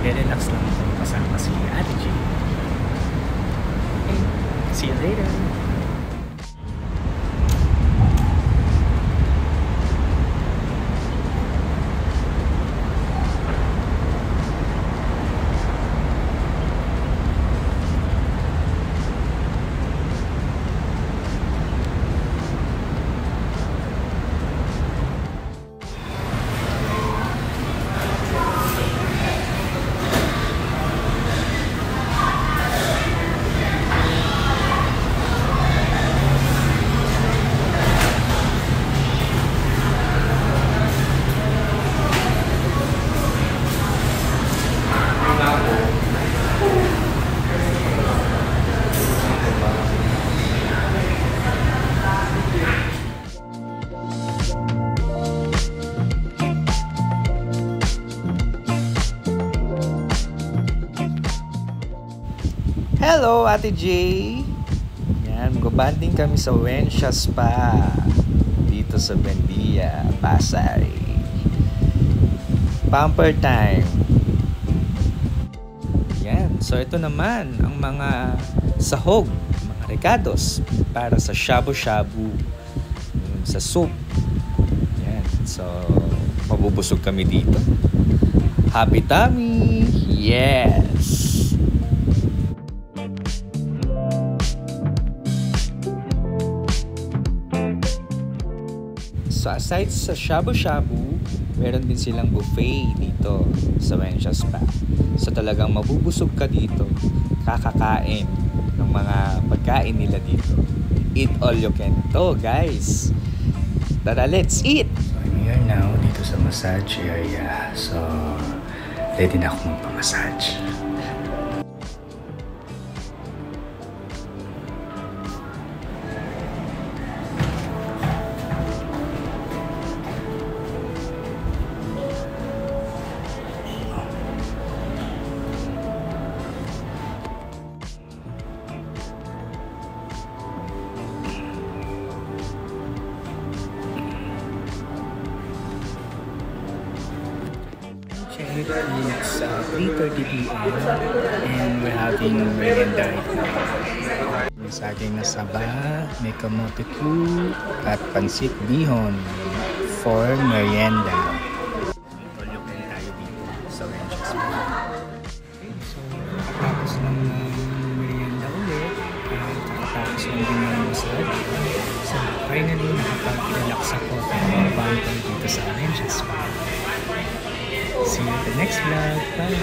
Magre-relax lang ako kasama si Ate G. Okay, see you later. Hello, Ate J! Yan, magbabanding kami sa Wensha Spa dito sa Buendia, Pasay. Pamper time! Yan, so ito naman ang mga sahog, mga regados para sa shabu-shabu, sa soup. Yan, so mabubusog kami dito. Happy tummy! Yes! So aside sa shabu-shabu, meron din silang buffet dito sa Wensha Spa. So talagang mabubusog ka dito, kakakain ng mga pagkain nila dito. Eat all you can to, guys. Tara, let's eat! So I'm here now dito sa massage area. So ready na ako magpa-massage. It's 3:30 p.m. and we're having merienda right now. May saging na saba, may kamote ku at pansit bihon for merienda. Tulogin tayo dito sa Wensha Spa. Okay, so nakatapos ng merienda ulit at nakatapos ng din ng massage. So finally nakapag-relax ako at bantay dito sa Wensha Spa. See you at the next vlog. Bye!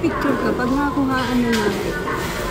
Picture ka pag nakuhaan na natin.